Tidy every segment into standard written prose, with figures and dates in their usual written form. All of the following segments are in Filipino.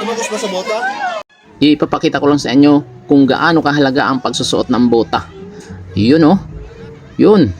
Tumagos ba sa bota? Ipapakita ko lang sa inyo kung gaano kahalaga ang pagsusuot ng bota. Yun oh. Yun.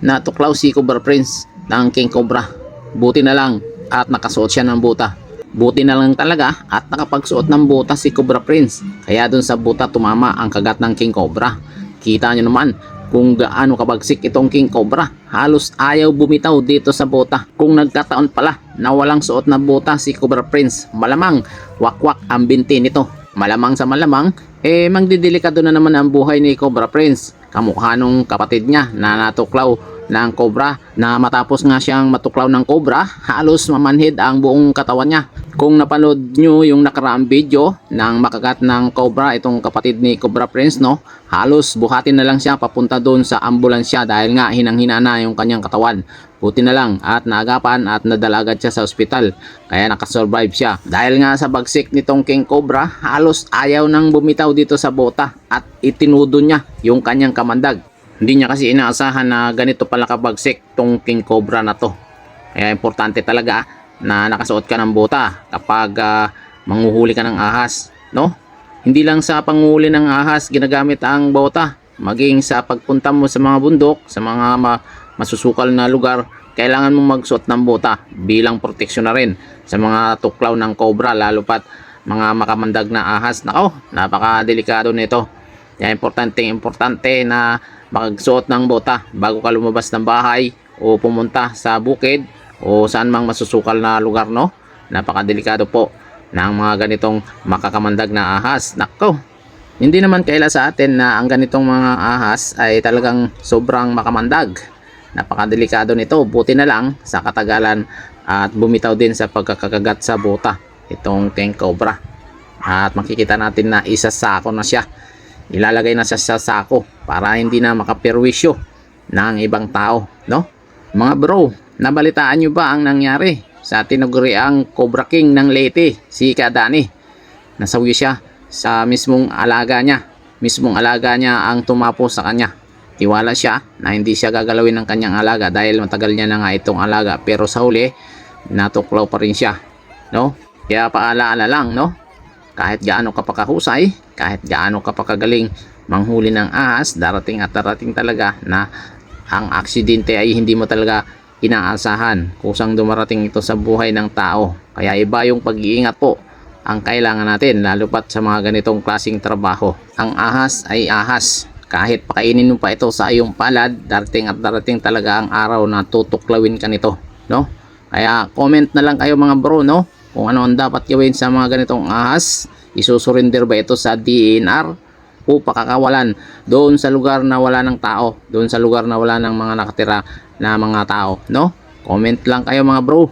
Natuklaw si Cobra Prince ng King Cobra. Buti na lang at nakasuot siya ng bota. Buti na lang talaga at nakapagsuot ng bota si Cobra Prince. Kaya dun sa bota tumama ang kagat ng King Cobra. Kita nyo naman kung gaano kabagsik itong King Cobra. Halos ayaw bumitaw dito sa bota. Kung nagkataon pala na walang suot na bota si Cobra Prince, malamang wakwak ang binti nito. Malamang sa malamang, magdidelikado na naman ang buhay ni Cobra Prince. Kamukha nung kapatid niya na natuklaw ng cobra, na matapos nga siyang matuklaw ng cobra, halos mamanhid ang buong katawan niya. Kung napanood nyo yung nakaraang video ng makagat ng cobra itong kapatid ni Cobra Prince, no, halos buhatin na lang siya papunta doon sa ambulansya dahil nga hinang-hina na yung kanyang katawan. Buti na lang at naagapan at nadala agad siya sa ospital, kaya nakasurvive siya. Dahil nga sa bagsik nitong King Cobra, halos ayaw nang bumitaw dito sa bota at itinudo niya yung kanyang kamandag. Hindi niya kasi inaasahan na ganito pala kabagsik tong King Cobra na to. Kaya importante talaga na nakasuot ka ng bota kapag manghuhuli ka ng ahas, no? Hindi lang sa panghuli ng ahas ginagamit ang bota, maging sa pagpunta mo sa mga bundok, sa mga masusukal na lugar, kailangan mong magsuot ng bota bilang proteksyon na rin sa mga tuklaw ng cobra, lalo pat mga makamandag na ahas. Nako, napakadelikado nito. Kaya importante na magsuot ng bota bago ka lumabas ng bahay o pumunta sa bukid o saan mang masusukal na lugar, no? Napakadelikado po ng mga ganitong makakamandag na ahas. Nako, hindi naman kaila sa atin na ang ganitong mga ahas ay talagang sobrang makamandag. Napakadelikado nito. Buti na lang sa katagalan at bumitaw din sa pagkakagat sa bota itong King Cobra. At makikita natin na isasako na siya. Ilalagay na siya sa sako para hindi na makapirwisyo ng ibang tao, no? Mga bro, nabalitaan nyo ba ang nangyari sa tinaguriang Cobra King ng Leyte, si Kadani? Nasawi siya sa mismong alaga niya. Mismong alaga niya ang tumapo sa kanya. Tiwala siya na hindi siya gagalawin ng kanyang alaga dahil matagal niya na nga itong alaga, pero sa huli natuklaw pa rin siya, no? Kaya paalaala lang, no? Kahit gaano ka pa kahusay, kahit gaano ka pa kagaling manghuli ng ahas, darating at darating talaga na ang aksidente ay hindi mo talaga inaasahan. Kusang dumarating ito sa buhay ng tao. Kaya iba yung pag-iingat po ang kailangan natin, lalo pat sa mga ganitong klaseng trabaho. Ang ahas ay ahas. Kahit pakainin mo pa ito sa iyong palad, darating at darating talaga ang araw na tutuklawin ka nito, no? Kaya comment na lang kayo mga bro, no? Kung ano ang dapat gawin sa mga ganitong ahas. Isusurrender ba ito sa DNR o pakakawalan doon sa lugar na wala ng tao, doon sa lugar na wala ng mga nakatira na mga tao, no? Comment lang kayo mga bro.